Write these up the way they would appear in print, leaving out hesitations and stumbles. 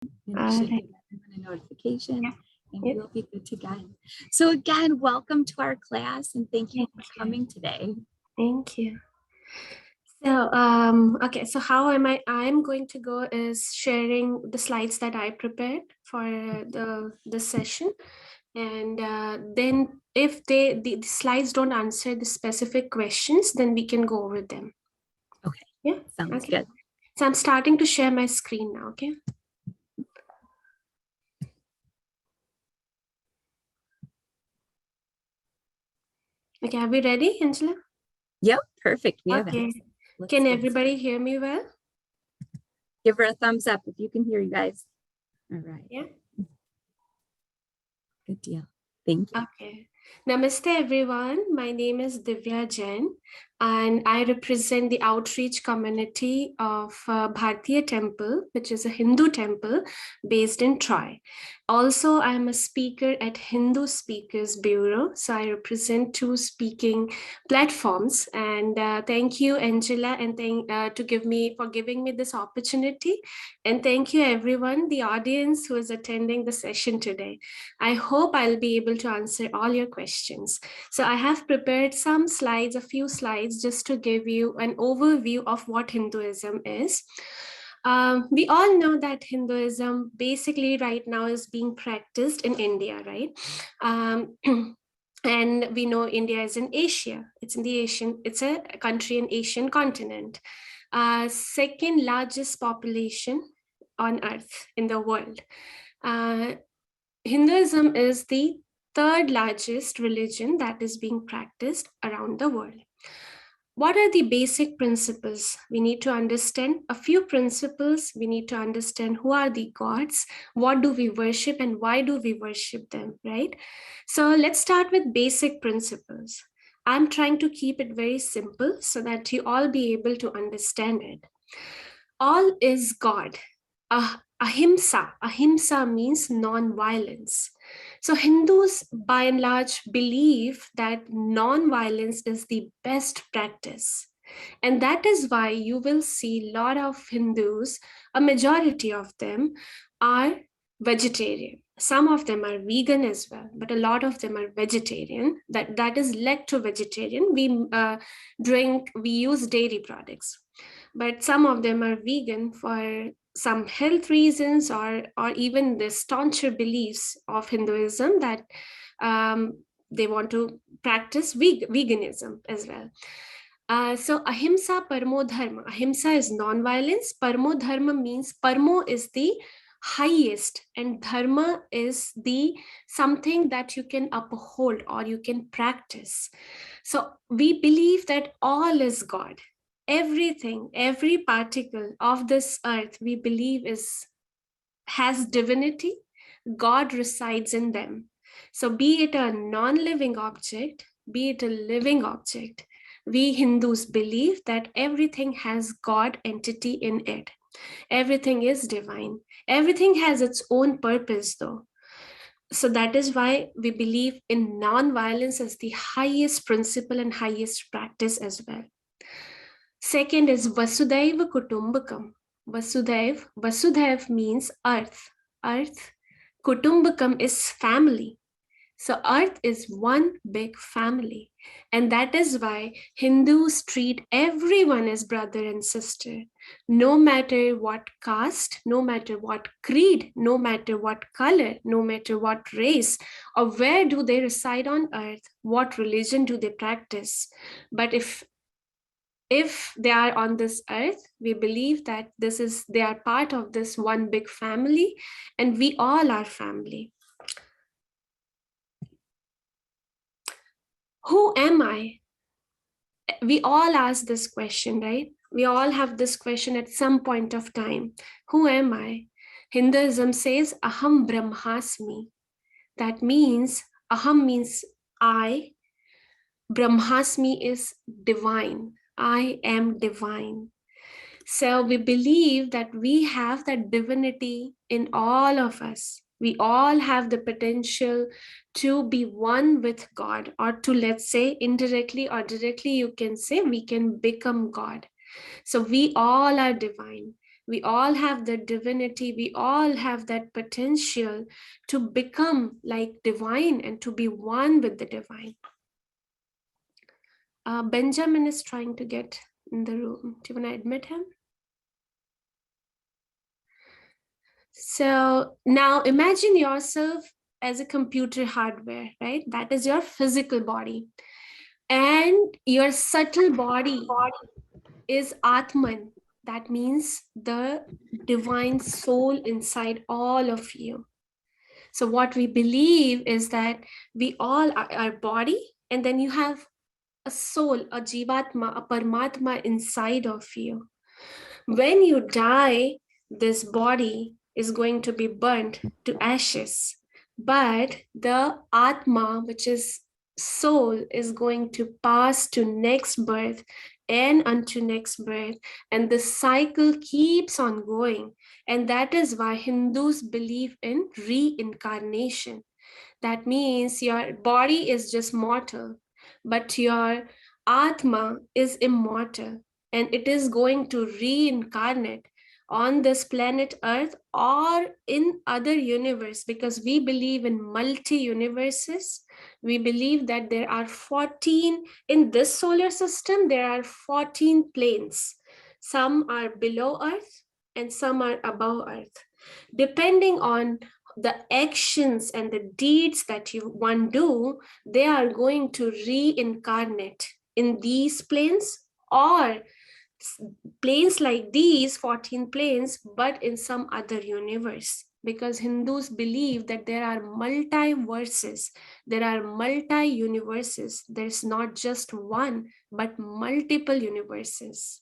And All it should right. give everyone a notification and Yep. we'll be good to go. So again, welcome to our class and thank you for Thank you. coming today. Thank you. So, okay, so how am I'm going to go is sharing the slides that I prepared for the session. And then if the slides don't answer the specific questions, then we can go over them. Okay. Yeah. Sounds Okay. good. So I'm starting to share my screen now, okay? Okay, are we ready, Angela? Yep, perfect. We have Okay. it. Can everybody hear me well? Give her a thumbs up if you can hear you guys. All right. Yeah. Good deal. Thank you. Okay. Namaste, everyone. My name is Divya Jain, and I represent the outreach community of Bhartiya Temple, which is a Hindu temple based in Troy. Also, I'm a speaker at Hindu Speakers Bureau, so I represent two speaking platforms. And thank you, Angela, and for giving me this opportunity. And thank you, everyone, the audience who is attending the session today. I hope I'll be able to answer all your questions. So I have prepared some slides, a few slides, just to give you an overview of what Hinduism is. We all know that Hinduism basically right now is being practiced in India, right? And we know India is in Asia. It's a country in Asian continent. Second largest population on earth in the world. Hinduism is the third largest religion that is being practiced around the world. What are the basic principles? We need to understand a few principles. We need to understand who are the gods, what do we worship, and why do we worship them, right? So let's start with basic principles. I'm trying to keep it very simple so that you all be able to understand it. All is God. Ahimsa. Ahimsa means non-violence. So Hindus, by and large, believe that non-violence is the best practice. And that is why you will see a lot of Hindus, a majority of them are vegetarian. Some of them are vegan as well, but a lot of them are vegetarian. That is led to vegetarian. We use dairy products, but some of them are vegan for some health reasons, or even the stauncher beliefs of Hinduism that they want to practice veganism as well. So ahimsa parmo dharma. Ahimsa is non-violence. Parmo dharma means parmo is the highest, and dharma is the something that you can uphold or you can practice. So we believe that all is God. Everything, every particle of this earth, we believe has divinity. God resides in them. So be it a non-living object, be it a living object, we Hindus believe that everything has God entity in it. Everything is divine. Everything has its own purpose, though. So that is why we believe in non-violence as the highest principle and highest practice as well. Second is Vasudhaiva Kutumbakam. Vasudhaiv means earth. Earth. Kutumbakam is family. So earth is one big family. And that is why Hindus treat everyone as brother and sister, no matter what caste, no matter what creed, no matter what color, no matter what race, or where do they reside on earth, what religion do they practice. But if they are on this earth, we believe that they are part of this one big family, and we all are family. Who am I? We all ask this question, right? We all have this question at some point of time. Who am I? Hinduism says aham brahmasmi. That means aham means I, brahmasmi is divine. I am divine. So we believe that we have that divinity in all of us. We all have the potential to be one with God, or to, let's say, indirectly or directly, you can say we can become God. So we all are divine. We all have the divinity. We all have that potential to become like divine and to be one with the divine. Benjamin is trying to get in the room. Do you want to admit him? So now imagine yourself as a computer hardware, right? That is your physical body. And your subtle body is Atman. That means the divine soul inside all of you. So what we believe is that we all are our body, and then you have a soul, a jivatma, a paramatma inside of you. When you die, this body is going to be burnt to ashes, but the atma, which is soul, is going to pass to next birth and unto next birth, and the cycle keeps on going. And that is why Hindus believe in reincarnation. That means your body is just mortal, but your Atma is immortal, and it is going to reincarnate on this planet Earth or in other universe, because we believe in multi-universes. We believe that there are 14 in this solar system, there are 14 planes. Some are below Earth and some are above Earth. Depending on the actions and the deeds that one do, they are going to reincarnate in these planes or planes like these 14 planes, but in some other universe. Because Hindus believe that there are multiverses, there are multi-universes. There's not just one, but multiple universes.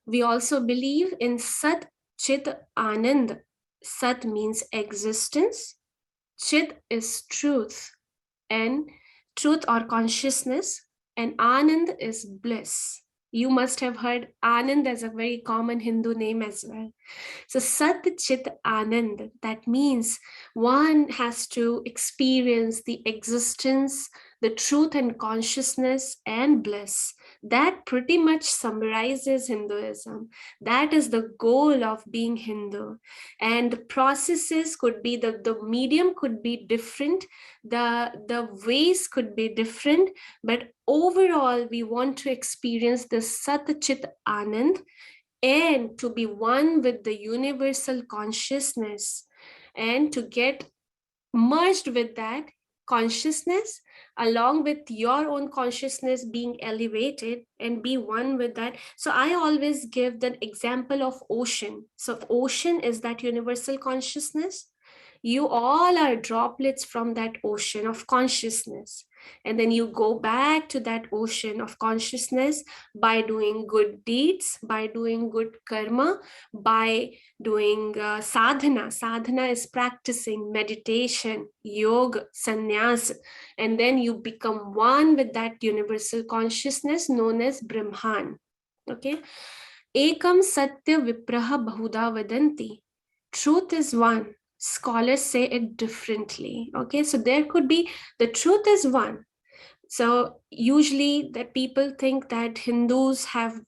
We also believe in Sat Chit Anand. Sat means existence, Chit is truth, and truth or consciousness, and Anand is bliss. You must have heard Anand as a very common Hindu name as well. So Sat Chit Anand, that means one has to experience the existence, the truth and consciousness and bliss. That pretty much summarizes Hinduism. That is the goal of being Hindu. And the processes could be, the medium could be different, the ways could be different, but overall we want to experience the Sat Chit Anand and to be one with the universal consciousness and to get merged with that consciousness along with your own consciousness being elevated and be one with that. So I always give the example of ocean. So ocean is that universal consciousness. You all are droplets from that ocean of consciousness. And then you go back to that ocean of consciousness by doing good deeds, by doing good karma, by doing sadhana. Sadhana is practicing meditation, yoga, sannyas, and then you become one with that universal consciousness known as Brahman. Okay. Ekam satya vipraha bahuda vadanti. Truth is one. Scholars say it differently. Okay, so there could be, the truth is one. So usually that people think that Hindus have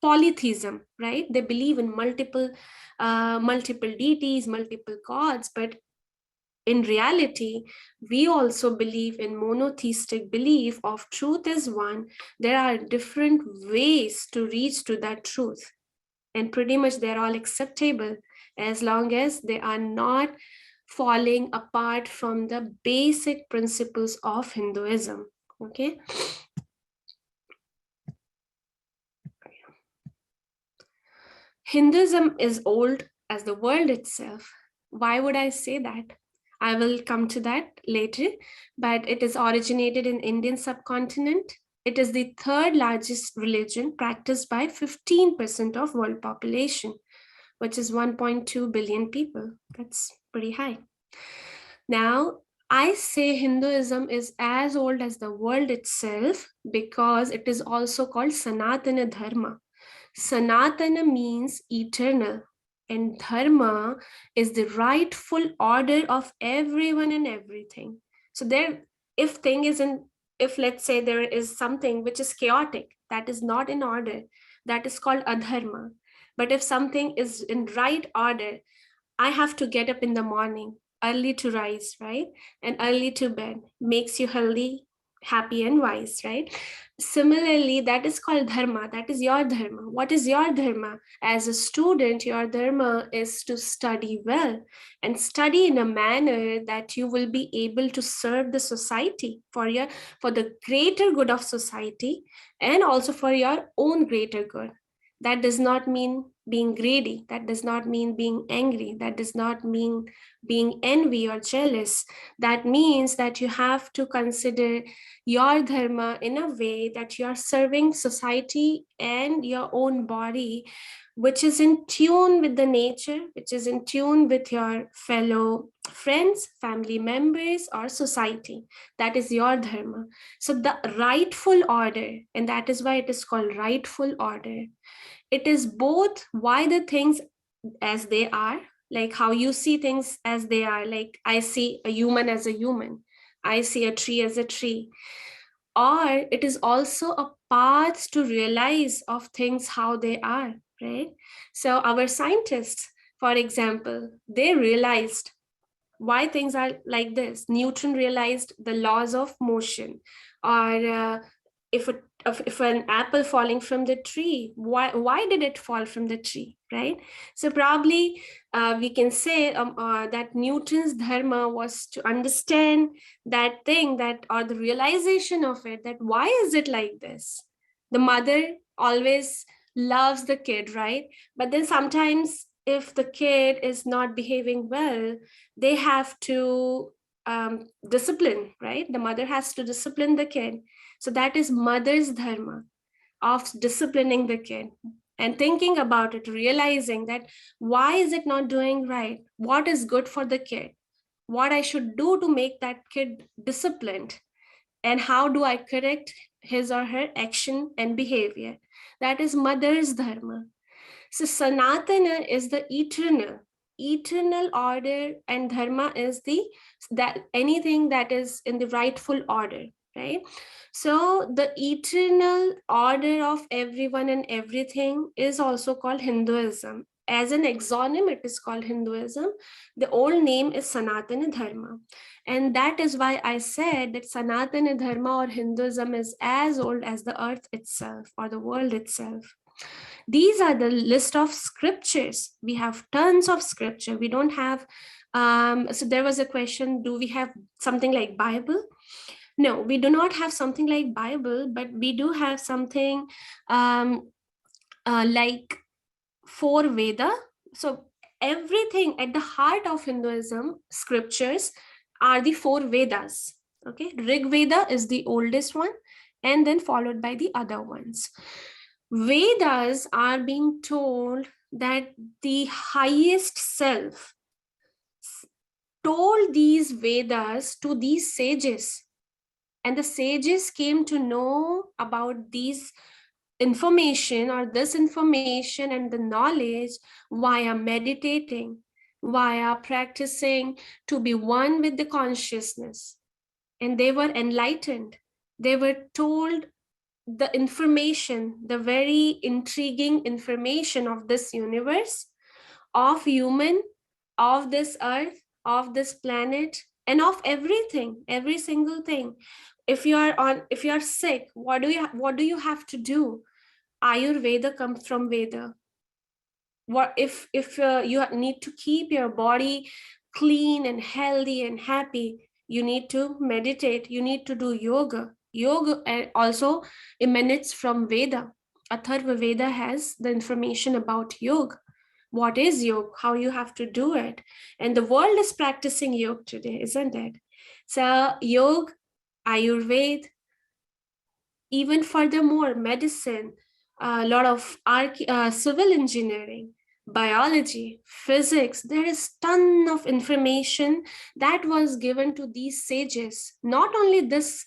polytheism, right? They believe in multiple deities, multiple gods, but in reality, we also believe in monotheistic belief of truth is one. There are different ways to reach to that truth, and pretty much they're all acceptable as long as they are not falling apart from the basic principles of Hinduism. Okay. Hinduism is old as the world itself. Why would I say that? I will come to that later, but it is originated in Indian subcontinent. It is the third largest religion practiced by 15% of world population, which is 1.2 billion people. That's pretty high. Now, I say Hinduism is as old as the world itself because it is also called Sanatana Dharma. Sanatana means eternal, and Dharma is the rightful order of everyone and everything. So there, if thing isn't, if let's say there is something which is chaotic, that is not in order, that is called adharma. But if something is in right order, I have to get up in the morning, early to rise, right? And early to bed makes you healthy, happy, and wise, right? Similarly, that is called dharma. That is your dharma. What is your dharma? As a student, your dharma is to study well and study in a manner that you will be able to serve the society for the greater good of society, and also for your own greater good. That does not mean being greedy. That does not mean being angry. That does not mean being envy or jealous. That means that you have to consider your dharma in a way that you are serving society and your own body, which is in tune with the nature, which is in tune with your fellow friends, family members, or society. That is your dharma. So the rightful order, and that is why it is called rightful order. It is both why the things as they are, like how you see things as they are, like I see a human as a human, I see a tree as a tree, or it is also a path to realize of things how they are, right? So our scientists, for example, they realized why things are like this. Newton realized the laws of motion, or if a, if an apple falling from the tree, why did it fall from the tree, right? So probably we can say that Newton's dharma was to understand that thing, that, or the realization of it, that why is it like this. The mother always loves the kid, right? But then sometimes if the kid is not behaving well, they have to discipline, right? The mother has to discipline the kid. So that is mother's dharma of disciplining the kid and thinking about it, realizing that why is it not doing right? What is good for the kid? What I should do to make that kid disciplined? And how do I correct his or her action and behavior? That is mother's dharma. So Sanatana is the eternal order, and dharma is the that anything that is in the rightful order, right? So the eternal order of everyone and everything is also called Hinduism. As an exonym, it is called Hinduism. The old name is Sanatana Dharma. And that is why I said that Sanatana Dharma or Hinduism is as old as the earth itself or the world itself. These are the list of scriptures. We have tons of scripture. We don't have, so there was a question, do we have something like Bible? No, we do not have something like Bible, but we do have something like four Veda. So everything at the heart of Hinduism scriptures are the four Vedas. Okay, Rig Veda is the oldest one, and then followed by the other ones. Vedas are being told that the highest self told these Vedas to these sages, and the sages came to know about these information or this information and the knowledge via meditating, via practicing to be one with the consciousness. And they were enlightened. They were told the information, the very intriguing information of this universe, of human, of this earth, of this planet, and of everything, every single thing. If you are sick, what do you have to do? Ayurveda comes from Veda. What if you need to keep your body clean and healthy and happy? You need to meditate. You need to do yoga. Yoga also emanates from Veda. Atharva Veda has the information about yoga. What is yoga? How you have to do it? And the world is practicing yoga today, isn't it? So yoga, Ayurveda, even furthermore, medicine, a lot of civil engineering, biology, physics. There is ton of information that was given to these sages. Not only this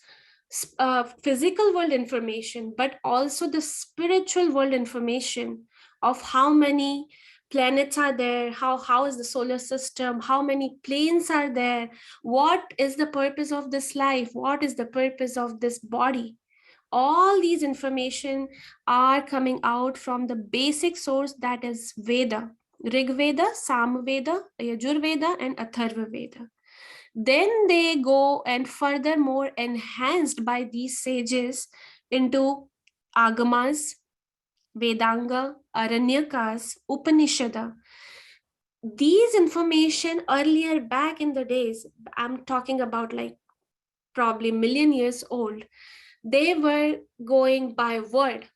physical world information, but also the spiritual world information of how many planets are there, how is the solar system, how many planes are there, what is the purpose of this life, what is the purpose of this body. all these information are coming out from the basic source, that is Veda, Rig Veda, Sam Veda, Yajur Veda, and Atharva Veda. Then they go and furthermore enhanced by these sages into Agamas, Vedanga, Aranyakas, Upanishada. These information earlier back in the days, I'm talking about like probably million years old, they were going by word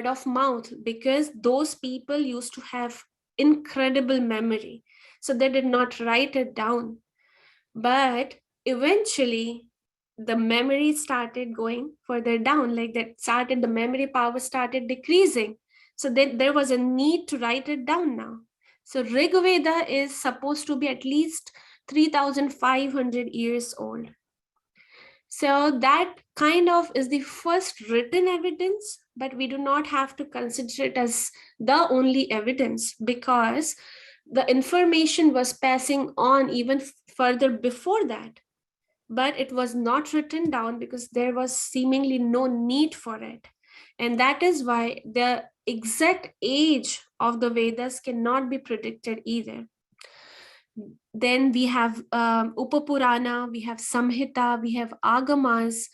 of mouth, because those people used to have incredible memory. So they did not write it down. But eventually, the memory started going further down, like that started, the memory power started decreasing. So then there was a need to write it down now. So Rig Veda is supposed to be at least 3,500 years old. So that kind of is the first written evidence, but we do not have to consider it as the only evidence, because the information was passing on even further before that. But it was not written down because there was seemingly no need for it. And that is why the exact age of the Vedas cannot be predicted either. Then we have Upapurana, we have Samhita, we have Agamas.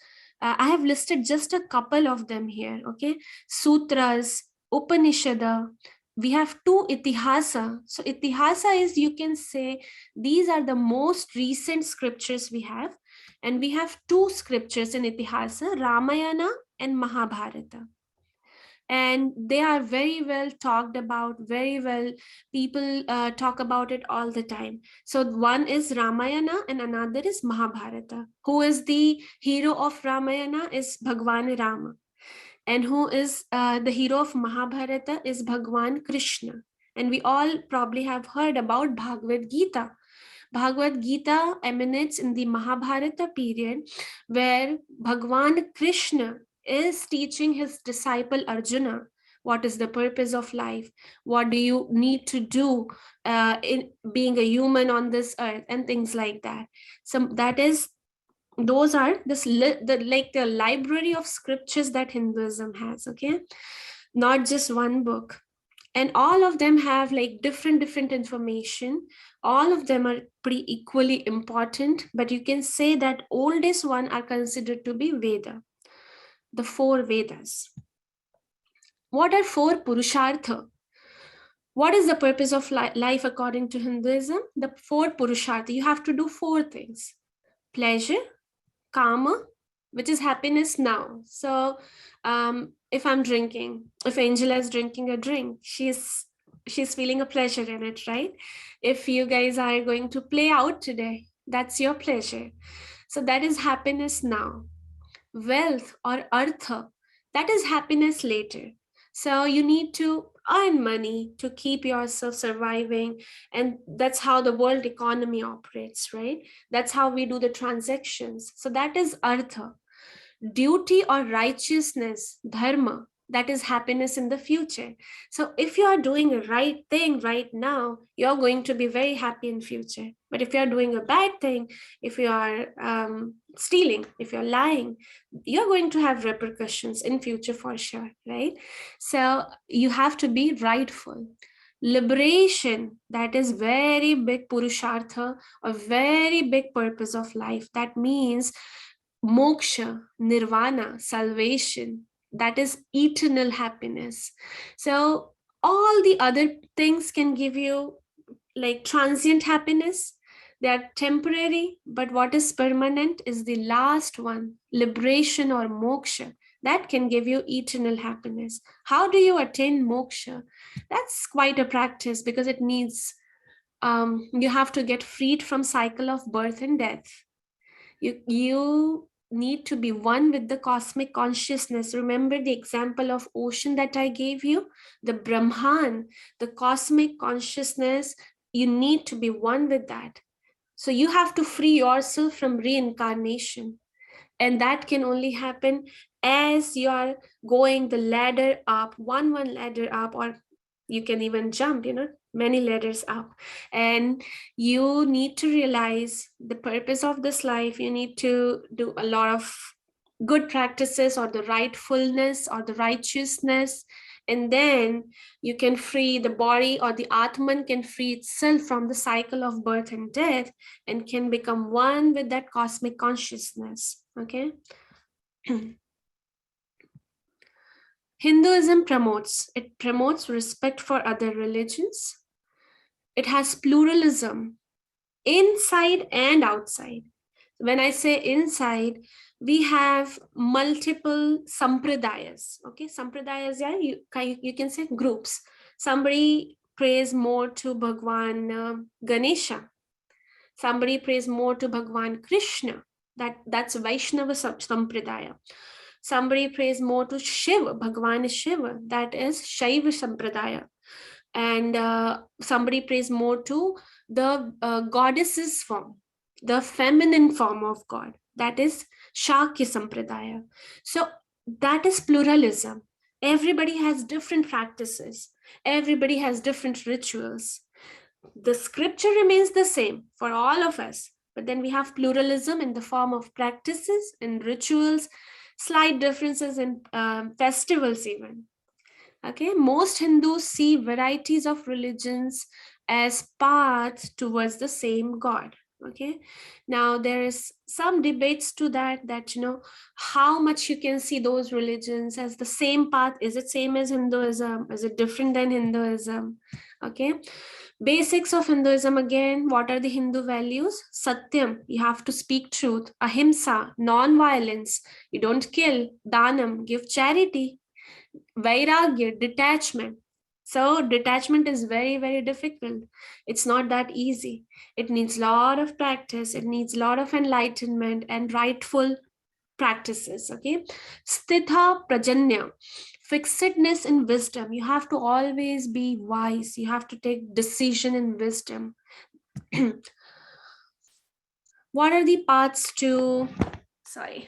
I have listed just a couple of them here, okay? Sutras, Upanishada. We have two Itihasa. So Itihasa is, you can say, these are the most recent scriptures we have. And we have two scriptures in Itihasa, Ramayana and Mahabharata. And they are very well talked about, very well, people talk about it all the time. So one is Ramayana and another is Mahabharata. Who is the hero of Ramayana is Bhagwan Rama, and who is the hero of Mahabharata is Bhagwan Krishna. And we all probably have heard about Bhagavad Gita. Bhagavad Gita emanates in the Mahabharata period, where Bhagwan Krishna is teaching his disciple Arjuna what is the purpose of life, what do you need to do in being a human on this earth, and things like that. So that is, those are the library of scriptures that Hinduism has, okay? Not just one book. And all of them have like different information. All of them are pretty equally important, but you can say that oldest one are considered to be Veda, the four Vedas. What are four Purushartha? What is the purpose of life according to Hinduism? The four Purushartha, you have to do four things: pleasure, kama, which is happiness now. So if I'm drinking, if Angela is drinking a drink, she's feeling a pleasure in it, right? If you guys are going to play out today, that's your pleasure. So that is happiness now. Wealth or artha, that is happiness later. So you need to earn money to keep yourself surviving, and that's how the world economy operates, right? That's how we do the transactions. So that is artha. Duty or righteousness, dharma, that is happiness in the future. So if you are doing a right thing right now, you're going to be very happy in future. But if you're doing a bad thing, if you are stealing, if you're lying, you're going to have repercussions in future for sure, right? So you have to be rightful. Liberation, that is very big purushartha, a very big purpose of life. That means moksha, nirvana, salvation, that is eternal happiness. So all the other things can give you like transient happiness. They are temporary, but what is permanent is the last one, liberation or moksha. That can give you eternal happiness. How do you attain moksha? That's quite a practice, because it needs you have to get freed from cycle of birth and death. You need to be one with the cosmic consciousness. Remember the example of ocean that I gave you? The Brahman, the cosmic consciousness, you need to be one with that. So you have to free yourself from reincarnation. And that can only happen as you are going the ladder up, one ladder up, or you can even jump, many ladders up. And you need to realize the purpose of this life. You need to do a lot of good practices or the rightfulness or the righteousness, and then you can free the body, or the Atman can free itself from the cycle of birth and death and can become one with that cosmic consciousness. Okay. Hinduism promotes respect for other religions. It has pluralism inside and outside. When I say inside, we have multiple sampradayas. Okay, sampradayas, yeah, you can say groups. Somebody prays more to Bhagwan Ganesha. Somebody prays more to Bhagwan Krishna. That's Vaishnava sampradaya. Somebody prays more to Shiva, Bhagwan Shiva. That is Shaiva sampradaya. And somebody prays more to the goddess's form, the feminine form of God. That is Shakya Sampradaya. So that is pluralism. Everybody has different practices. Everybody has different rituals. The scripture remains the same for all of us, but then we have pluralism in the form of practices and rituals, slight differences in festivals even. Okay, most Hindus see varieties of religions as paths towards the same God. Okay, now there is some debates to that how much you can see those religions as the same path. Is it same as Hinduism? Is it different than Hinduism? Okay, basics of Hinduism again. What are the Hindu values? Satyam, you have to speak truth. Ahimsa, non-violence. You don't kill. Danam, give charity. Vairagya, detachment. So detachment is very, very difficult. It's not that easy. It needs a lot of practice. It needs a lot of enlightenment and rightful practices. Okay. Sthita prajanya, fixedness in wisdom. You have to always be wise. You have to take decision in wisdom. What are the paths to, sorry,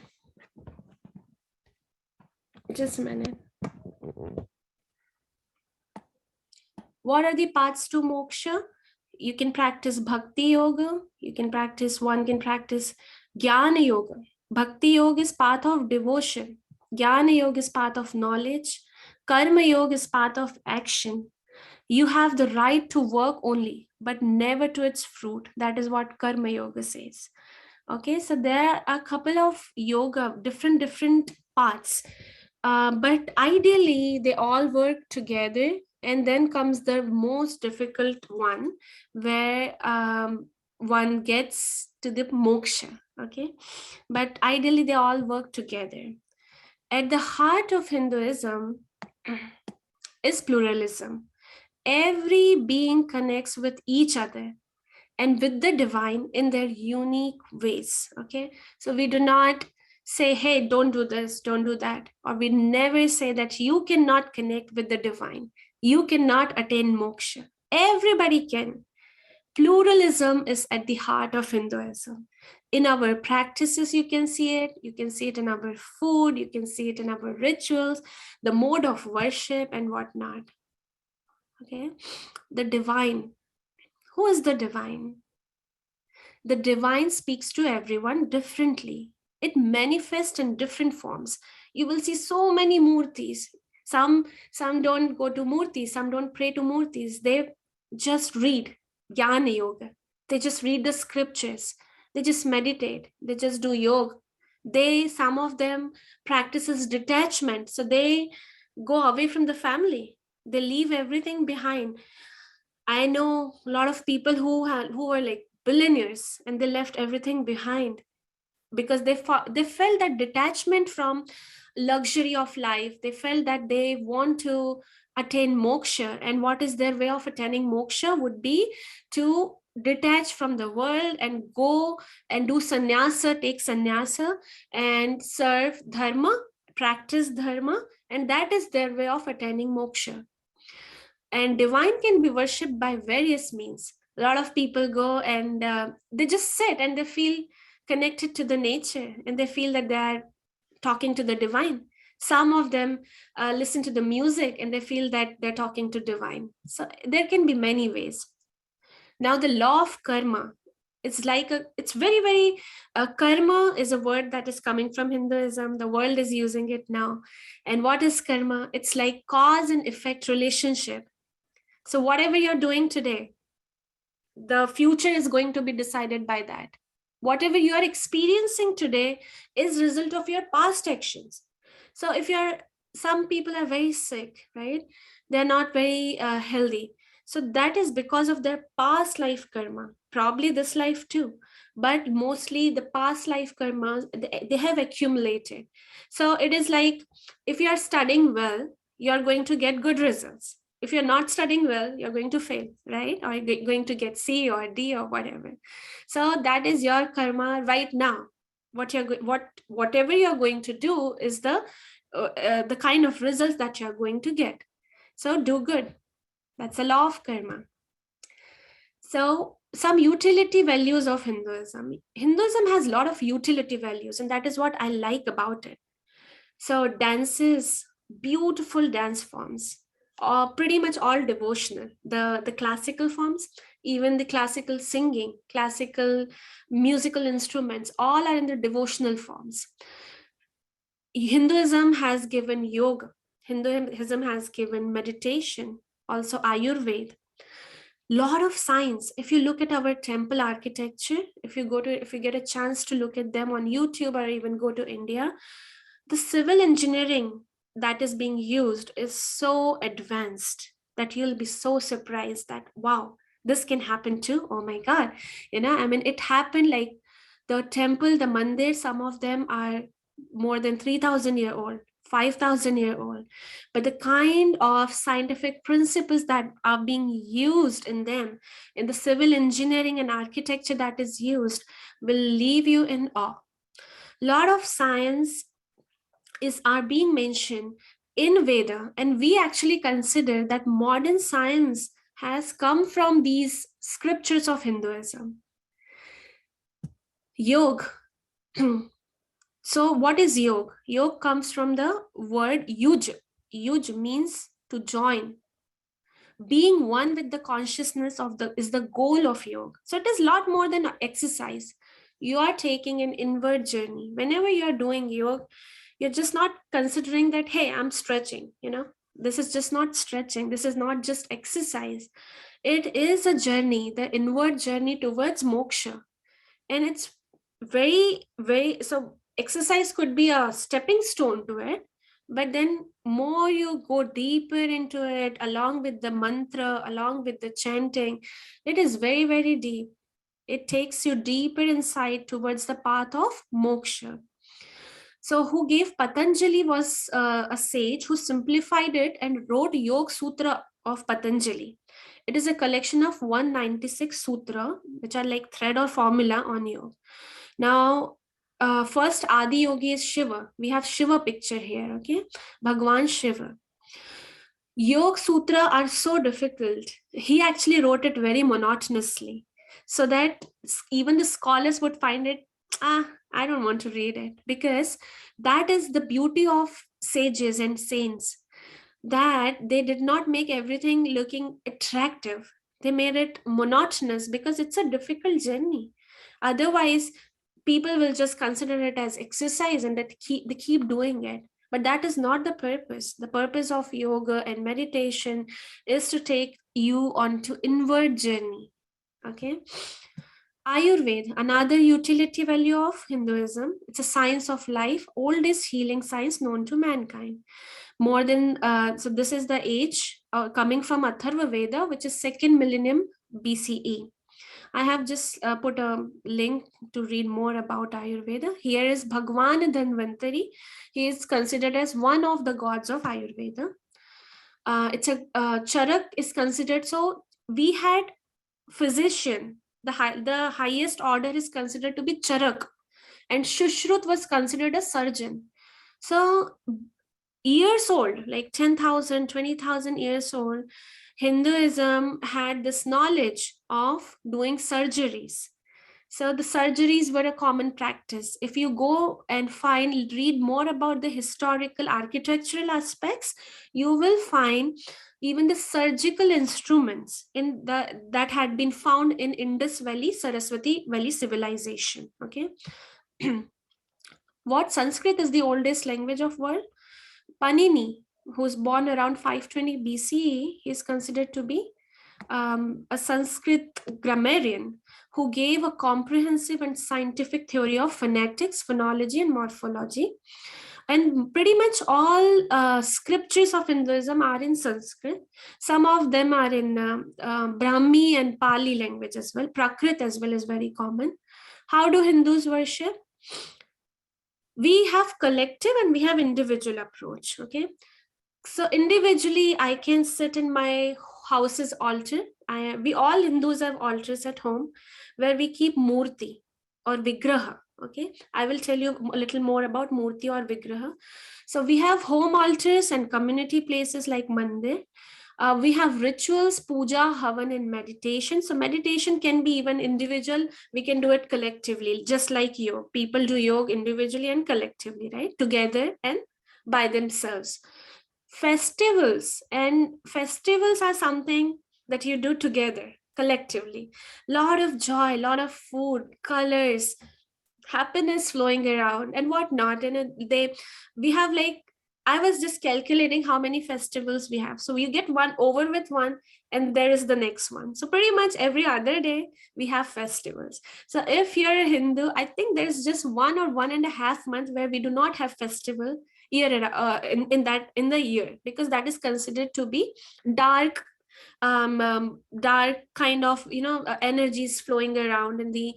just a minute. What are the paths to moksha? You can practice bhakti yoga. One can practice jnana yoga. Bhakti yoga is path of devotion. Jnana yoga is path of knowledge. Karma yoga is path of action. You have the right to work only, but never to its fruit. That is what karma yoga says. Okay, so there are a couple of yoga, different paths. But ideally, they all work together. And then comes the most difficult one, where one gets to the moksha. Okay, but ideally, they all work together. At the heart of Hinduism is pluralism. Every being connects with each other and with the divine in their unique ways. Okay, so we do not say, hey, don't do this, don't do that, or we never say that you cannot connect with the divine, you cannot attain moksha. Everybody can. Pluralism is at the heart of Hinduism. In our practices, you can see it in our food, you can see it in our rituals, the mode of worship and whatnot. Okay, the divine. Who is the divine? The divine speaks to everyone differently. It manifests in different forms. You will see so many murtis. Some don't go to murtis, some don't pray to murtis. They just read jnana yoga. They just read the scriptures. They just meditate. They just do yoga. Some of them practices detachment. So they go away from the family. They leave everything behind. I know a lot of people who were like billionaires and they left everything behind because they felt that detachment from luxury of life. They felt that they want to attain moksha, and what is their way of attaining moksha would be to detach from the world and go and do sannyasa, take sannyasa and serve dharma, practice dharma, and that is their way of attaining moksha. And divine can be worshipped by various means. A lot of people go and they just sit and they feel connected to the nature and they feel that they are talking to the divine. Some of them listen to the music and they feel that they're talking to divine. So there can be many ways. Now the law of karma. It's like it's very, very, karma is a word that is coming from Hinduism. The world is using it now. And what is karma? It's like cause and effect relationship. So whatever you're doing today, the future is going to be decided by that. Whatever you are experiencing today is result of your past actions. So if you're, some people are very sick, right? They're not very healthy. So that is because of their past life karma, probably this life too, but mostly the past life karma they have accumulated. So it is like, if you are studying well, you are going to get good results. If you're not studying well, you're going to fail, right? Or you're going to get C or D or whatever. So that is your karma right now. Whatever you're going to do is the kind of results that you're going to get. So do good. That's a law of karma. So some utility values of Hinduism. Hinduism has a lot of utility values, and that is what I like about it. So dances, beautiful dance forms, pretty much all devotional. The classical forms, even the classical singing, classical musical instruments, all are in the devotional forms. Hinduism has given yoga. Hinduism has given meditation, also Ayurveda. Lot of science. If you look at our temple architecture, if you get a chance to look at them on YouTube or even go to India, the civil engineering that is being used is so advanced that you'll be so surprised that, wow, this can happen too. Oh my God. I mean, it happened like the temple, the mandir, some of them are more than 3,000 year old, 5,000 year old. But the kind of scientific principles that are being used in them, in the civil engineering and architecture that is used, will leave you in awe. Lot of science are being mentioned in Veda, and we actually consider that modern science has come from these scriptures of Hinduism. Yoga. So what is yoga? Yoga comes from the word yuj. Yuj means to join. Being one with the consciousness of the is the goal of yoga. So it is a lot more than exercise. You are taking an inward journey. Whenever you are doing yoga, you're just not considering that, hey, I'm stretching. This is just not stretching. This is not just exercise. It is a journey, the inward journey towards moksha. And it's very, very, so exercise could be a stepping stone to it, but then more you go deeper into it, along with the mantra, along with the chanting, it is very, very deep. It takes you deeper inside towards the path of moksha. So who gave Patanjali was a sage who simplified it and wrote Yoga Sutra of Patanjali. It is a collection of 196 sutra, which are like thread or formula on yoga. Now, first Adi Yogi is Shiva. We have Shiva picture here, okay? Bhagwan Shiva. Yoga Sutra are so difficult. He actually wrote it very monotonously, so that even the scholars would find it, I don't want to read it, because that is the beauty of sages and saints, that they did not make everything looking attractive. They made it monotonous because it's a difficult journey. Otherwise, people will just consider it as exercise and they keep doing it. But that is not the purpose. The purpose of yoga and meditation is to take you onto inward journey. Okay. Ayurveda, another utility value of Hinduism. It's a science of life, oldest healing science known to mankind. More than, so this is the age coming from Atharva Veda, which is 2nd millennium BCE. I have just put a link to read more about Ayurveda. Here is Bhagwan Dhanvantari. He is considered as one of the gods of Ayurveda. It's a Charak is considered, so we had physician, the highest order is considered to be Charak, and Shushrut was considered a surgeon. So years old, like 10,000, 20,000 years old, Hinduism had this knowledge of doing surgeries. So the surgeries were a common practice. If you go and read more about the historical architectural aspects, you will find even the surgical instruments that had been found in Indus Valley, Saraswati Valley civilization. Okay. What? Sanskrit is the oldest language of world. Panini, who's born around 520 BCE, is considered to be a Sanskrit grammarian who gave a comprehensive and scientific theory of phonetics, phonology, and morphology. And pretty much all scriptures of Hinduism are in Sanskrit. Some of them are in Brahmi and Pali language as well. Prakrit as well is very common. How do Hindus worship? We have collective and we have individual approach. Okay. So individually, I can sit in my house's altar. We all Hindus have altars at home where we keep murti or vigraha. Okay, I will tell you a little more about murti or vigraha. So we have home altars and community places like mandir. We have rituals, puja, havan, and meditation. So meditation can be even individual. We can do it collectively, just like yoga. People do yoga individually and collectively, right? Together and by themselves. Festivals are something that you do together collectively. Lot of joy, lot of food, colors, happiness flowing around and whatnot. And we have like, I was just calculating how many festivals we have. So you get one over with one and there is the next one. So pretty much every other day we have festivals. So if you're a Hindu, I think there's just 1 or 1.5 months where we do not have festival year in the year, because that is considered to be dark, dark kind of energies flowing around in the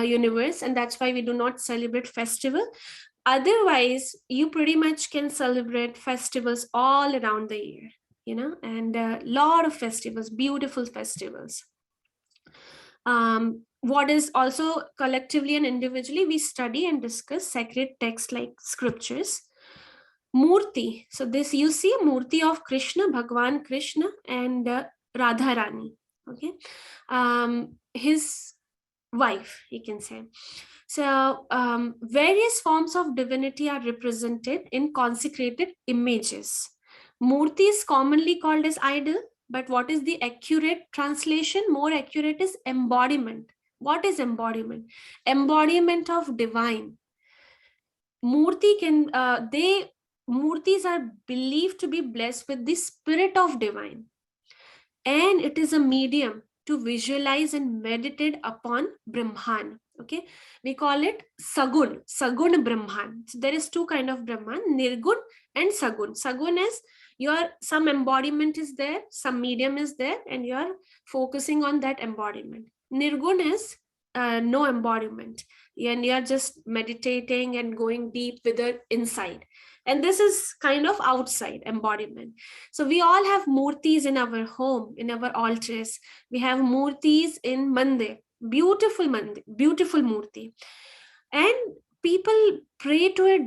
universe, and that's why we do not celebrate festival. Otherwise you pretty much can celebrate festivals all around the year, and a lot of festivals, beautiful festivals. What is also collectively and individually, we study and discuss sacred texts like scriptures. Murti. So this, you see a murti of Krishna, Bhagwan Krishna, and Radha Rani. Okay, his wife, you can say. So various forms of divinity are represented in consecrated images. Murti is commonly called as idol, but what is the accurate translation? More accurate is embodiment. What is embodiment? Embodiment of divine. Murtis are believed to be blessed with the spirit of divine, and it is a medium to visualize and meditate upon Brahman. Okay, we call it Sagun Brahman. So there is two kind of Brahman, Nirgun and Sagun. Sagun is some embodiment is there, some medium is there, and you are focusing on that embodiment. Nirgun is no embodiment, and you're just meditating and going deep with the inside, and this is kind of outside embodiment. So we all have murtis in our home, in our altars. We have murtis in mandir, beautiful murti, and people pray to it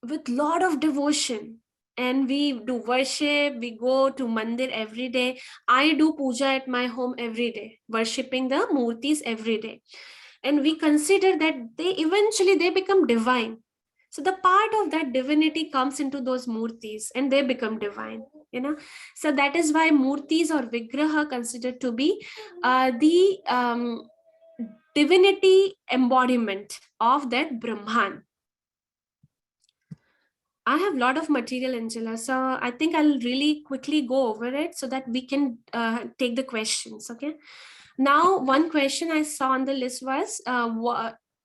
with lot of devotion. And we do worship, we go to mandir every day. I do puja at my home every day, worshipping the murtis every day. And we consider that they become divine. So the part of that divinity comes into those murtis and they become divine, So that is why murtis or vigraha considered to be the divinity embodiment of that Brahman. I have a lot of material, Angela, so I think I'll really quickly go over it so that we can take the questions, okay? Now, one question I saw on the list was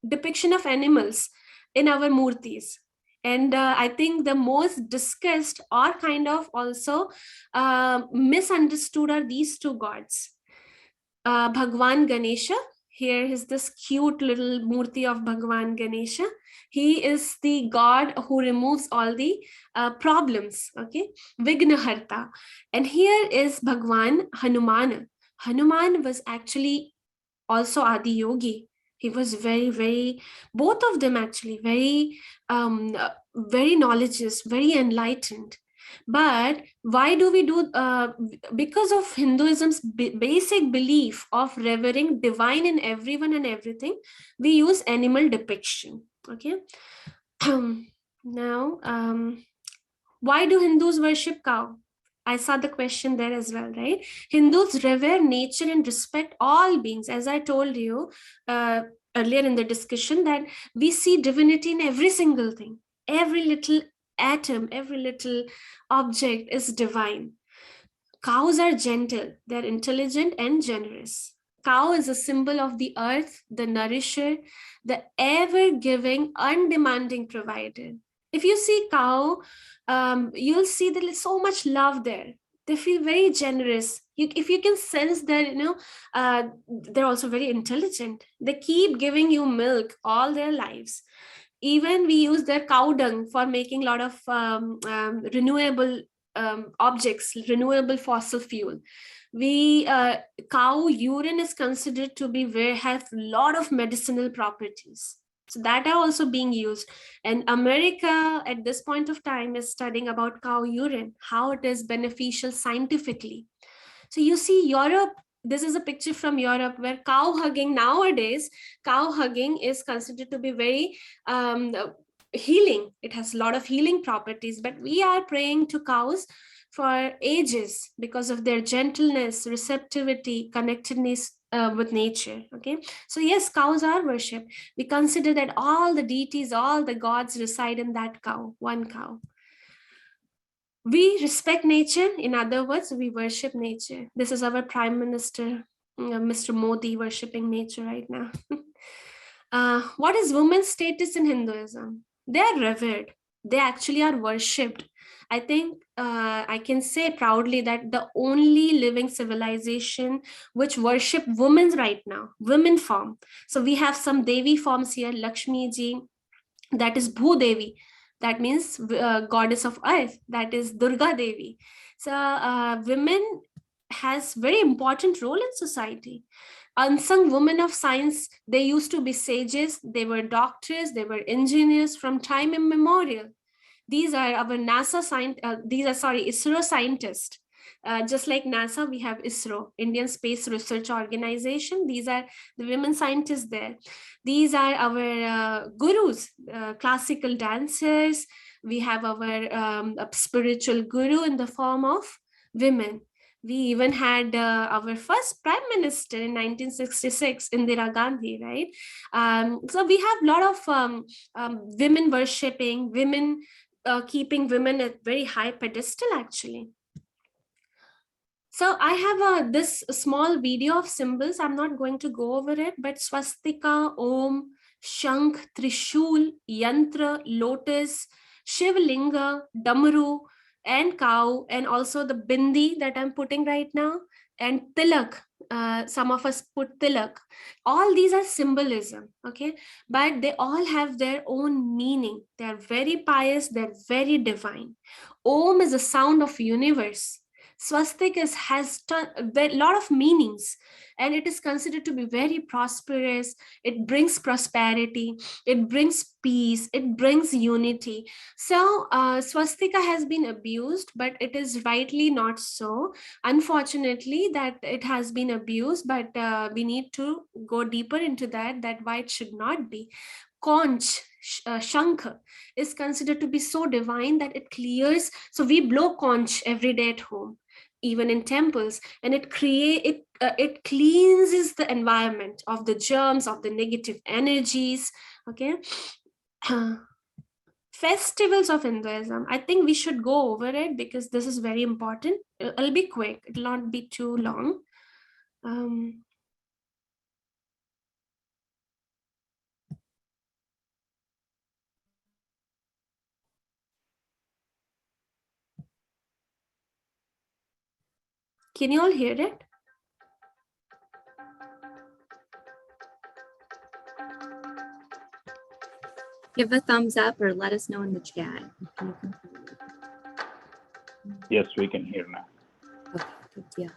depiction of animals in our murtis. And I think the most discussed or kind of also misunderstood are these two gods. Bhagwan Ganesha. Here is this cute little murti of Bhagwan Ganesha. He is the god who removes all the problems, okay? Vignaharta. And here is Bhagwan Hanuman. Hanuman was actually also Adi Yogi. He was very, both of them actually, very knowledgeous, very enlightened. But why do we do, because of Hinduism's basic belief of revering divine in everyone and everything, we use animal depiction, okay? Now, why do Hindus worship cow? I saw the question there as well, right? Hindus revere nature and respect all beings. As I told you earlier in the discussion, that we see divinity in every single thing. Every little atom, every little object is divine. Cows are gentle, they're intelligent and generous. Cow is a symbol of the earth, the nourisher, the ever giving, undemanding provider. If you see cow, you'll see there is so much love there. They feel very generous. If you can sense that, they're also very intelligent. They keep giving you milk all their lives. Even we use their cow dung for making a lot of renewable objects, renewable fossil fuel. We cow urine is considered to be have a lot of medicinal properties. So that are also being used. And America at this point of time is studying about cow urine, how it is beneficial scientifically. So you see Europe, this is a picture from Europe where cow hugging nowadays, cow hugging is considered to be very healing. It has a lot of healing properties, but we are praying to cows for ages because of their gentleness, receptivity, connectedness with nature. Okay, so yes, cows are worshipped. We consider that all the deities, all the gods reside in that cow, one cow. We respect nature. In other words, we worship nature. This is our Prime Minister, Mr. Modi, worshipping nature right now. What is women's status in Hinduism? They are revered. They actually are worshipped. I think I can say proudly that the only living civilization which worship women right now, women form. So we have some Devi forms here, Lakshmi Ji, that is Bhu Devi, that means goddess of earth, that is Durga Devi. So women has very important role in society. Unsung women of science, they used to be sages, they were doctors, they were engineers from time immemorial. These are our ISRO scientists. Just like NASA, we have ISRO, Indian Space Research Organization. These are the women scientists there. These are our gurus, classical dancers. We have our spiritual guru in the form of women. We even had our first prime minister in 1966, Indira Gandhi, right? So we have a lot of women worshipping, women keeping women at very high pedestal, actually. So I have this small video of symbols. I'm not going to go over it, but swastika, om, shankh, trishul, yantra, lotus, shivlinga, damaru, and cow, and also the bindi that I'm putting right now, and tilak. Some of us put tilak. All these are symbolism, okay? But they all have their own meaning. They're very pious, they're very divine. Om is a sound of universe. Swastika has a lot of meanings, and it is considered to be very prosperous. It brings prosperity, it brings peace, it brings unity. So swastika has been abused, but it is rightly not so. Unfortunately, that it has been abused, but we need to go deeper into that why it should not be. Conch, Shankh is considered to be so divine that it clears. So we blow conch every day at home, even in temples, and it cleanses the environment of the germs, of the negative energies. Okay. Festivals of Hinduism, I think we should go over it because this is very important. It'll be quick, it'll not be too long. Can you all hear it? Give a thumbs up or let us know in the chat. Yes, we can hear now. Okay, good deal.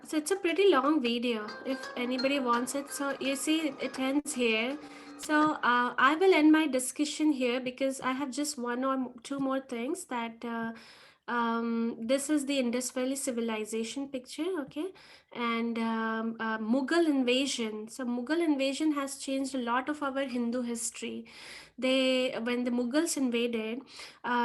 So it's a pretty long video if anybody wants it. So you see, it ends here. So I will end my discussion here because I have just one or two more things that this is the Indus Valley civilization picture, okay? And Mughal invasion. So Mughal invasion has changed a lot of our Hindu history. When the Mughals invaded,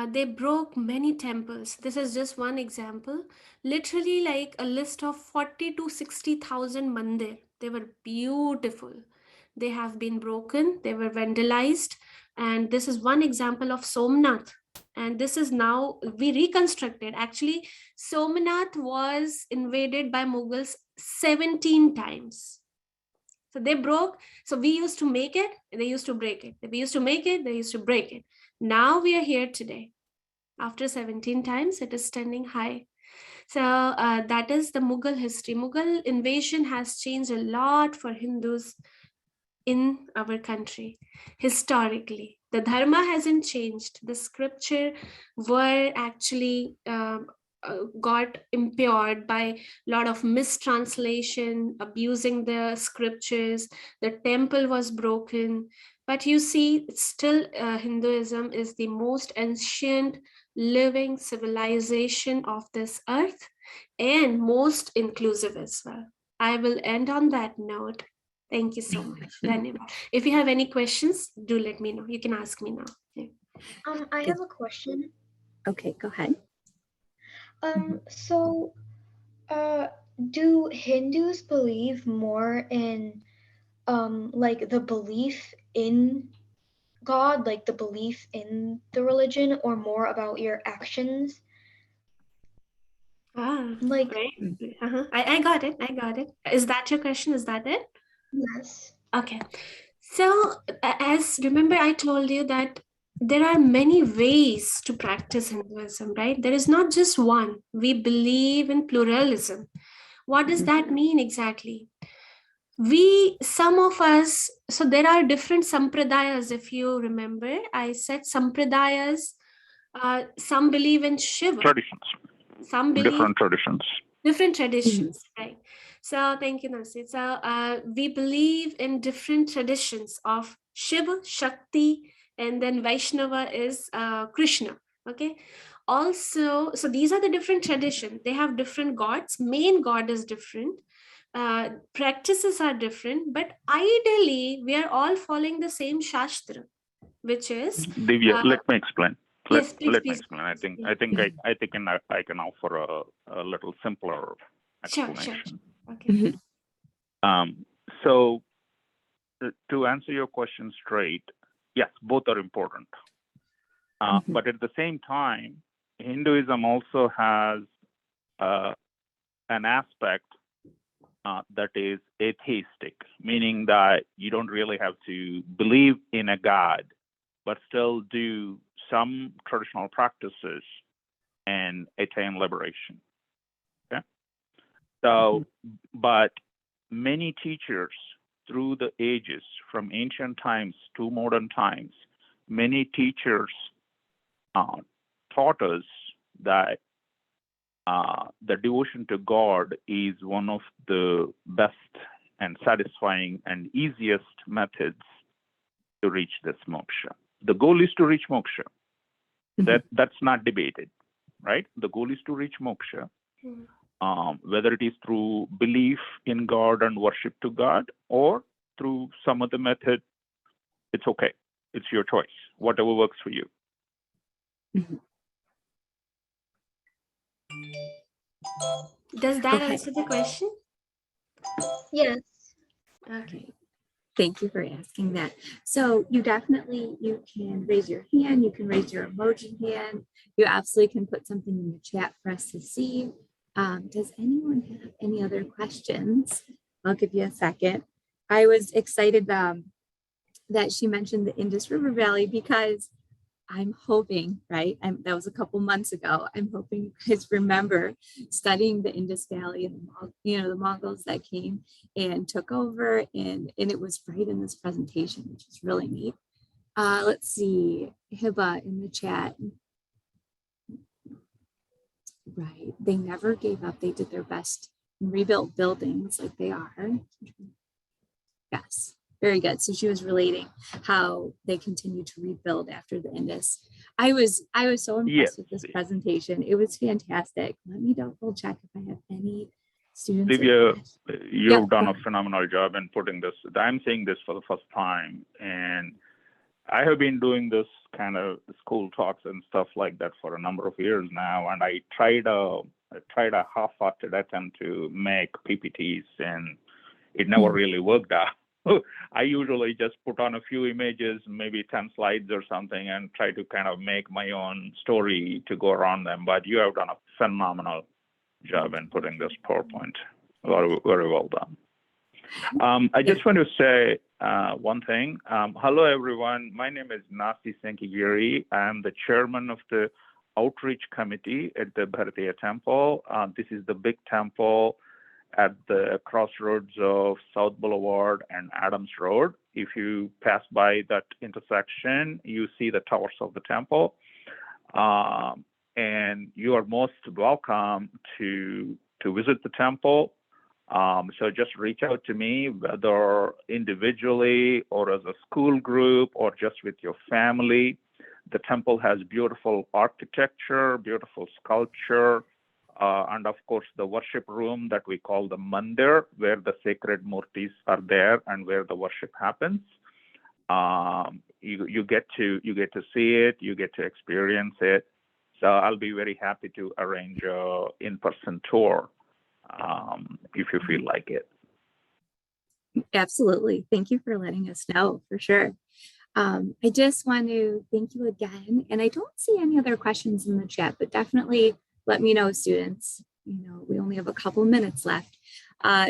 they broke many temples. This is just one example. Literally like a list of 40 to 60,000 mandir. They were beautiful. They have been broken, they were vandalized. And this is one example of Somnath. And this is now we reconstructed. Actually, Somnath was invaded by Mughals 17 times. So they broke. So we used to make it, they used to break it. We used to make it, they used to break it. Now we are here today. After 17 times, it is standing high. So that is the Mughal history. Mughal invasion has changed a lot for Hindus in our country historically. The dharma hasn't changed. The scripture were actually got impaired by a lot of mistranslation, abusing the scriptures. The temple was broken. But you see, still Hinduism is the most ancient living civilization of this earth and most inclusive as well. I will end on that note. Thank you so much. Dhanyavad. If you have any questions, do let me know. You can ask me now. Yeah. I have a question. Okay, go ahead. So, do Hindus believe more in, like the belief in God, like the belief in the religion, or more about your actions? Like, Great. I got it. I got it. Is that your question? Is that it? yes. Okay. So, as remember, I told you that there are many ways to practice Hinduism, right? There is not just one. We believe in pluralism. What does that mean exactly? Some of us, so there are different sampradayas. If you remember, I said sampradayas. Some believe in Shiva. Traditions, Some believe different traditions. different traditions, right? So thank you, Nancy. So we believe in different traditions of Shiva, Shakti, and then Vaishnava is Krishna. Okay. Also, so these are the different traditions. They have different gods. Main god is different. Practices are different, but ideally we are all following the same shastra, which is Divya, let me explain. yes, please, Let me please. explain. I think I can offer a little simpler Sure. explanation. Okay. So to answer your question straight, yes, both are important. But at the same time, Hinduism also has an aspect that is atheistic, meaning that you don't really have to believe in a god, but still do some traditional practices and attain liberation. Okay? So, but many teachers through the ages, from ancient times to modern times, many teachers taught us that the devotion to God is one of the best and satisfying and easiest methods to reach this moksha. The goal is to reach moksha. That's not debated, right? The goal is to reach moksha. Whether it is through belief in God and worship to God or through some other method, it's okay. It's your choice, whatever works for you. Does that answer the question? Yes. Okay. Thank you for asking that. So you can raise your hand, you can raise your emoji hand. You absolutely can put something in the chat for us to see. Does anyone have any other questions? I'll give you a second. I was excited that she mentioned the Indus River Valley because I'm hoping, right? That was a couple months ago. I'm hoping you guys remember studying the Indus Valley and the Mongols that came and took over, and it was right in this presentation, which is really neat. Let's see, Hiba in the chat. Right, they never gave up. They did their best rebuilt buildings like they are. Yes, very good. So she was relating how they continue to rebuild after the Indus. I was so impressed with this presentation. It was fantastic. Let me double check if I have any students. Divya, you've done a phenomenal job in putting this. I'm saying this for the first time, and I have been doing this kind of school talks and stuff like that for a number of years now, and I tried a half-hearted attempt to make PPTs, and it never really worked out. I usually just put on a few images, maybe 10 slides or something, and try to kind of make my own story to go around them. But you have done a phenomenal job in putting this PowerPoint. Very, very well done. I just want to say one thing. Hello, everyone. My name is Nasi Senkigiri. I'm the chairman of the Outreach Committee at the Bharatiya Temple. This is the big temple at the crossroads of South Boulevard and Adams Road. If you pass by that intersection, you see the towers of the temple. And you are most welcome to visit the temple. So just reach out to me, whether individually or as a school group or just with your family. The temple has beautiful architecture, beautiful sculpture, and of course the worship room that we call the mandir, where the sacred murtis are there and where the worship happens. You get to see it, you get to experience it. So I'll be very happy to arrange an in-person tour if you feel like it. Absolutely. Thank you for letting us know, for sure. I just want to thank you again. And I don't see any other questions in the chat, but definitely let me know, students. You know, we only have a couple minutes left.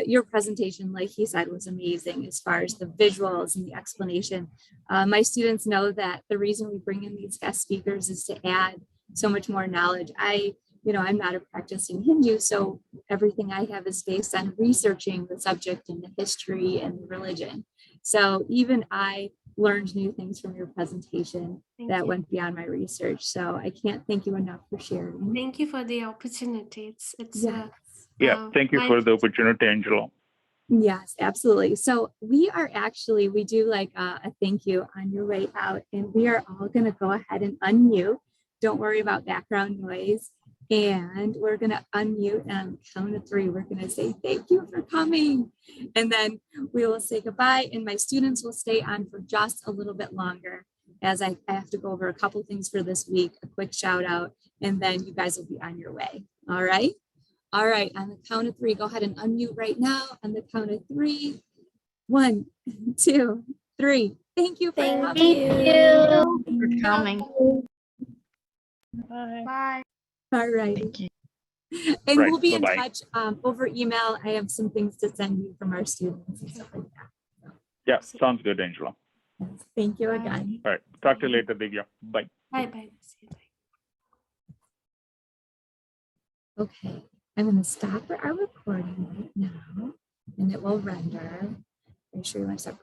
Your presentation, like he said, was amazing as far as the visuals and the explanation. My students know that the reason we bring in these guest speakers is to add so much more knowledge. I'm not a practicing Hindu, so everything I have is based on researching the subject and the history and the religion. So even I learned new things from your presentation that went beyond my research. So I can't thank you enough for sharing. Thank you for the opportunity. Thank you for the opportunity, Angela. Yes, absolutely. So we do like a thank you on your way out, and we are all going to go ahead and unmute. Don't worry about background noise. And we're going to unmute, and on the count of 3, we're going to say thank you for coming. And then we will say goodbye, and my students will stay on for just a little bit longer as I have to go over a couple things for this week, a quick shout out, and then you guys will be on your way. All right. All right. On the count of 3, go ahead and unmute right now. On the count of 3, 1, 2, 3. Thank you for coming. Thank you for coming. Bye. Bye. All right. Thank you. And we'll be in touch over email. I have some things to send you from our students and stuff like that. Yeah, sounds good, Angela. Thank you again. All right. Talk to you later, Divya. Bye. Bye. Okay. I'm going to stop our recording right now, and it will render. Make sure you want to stop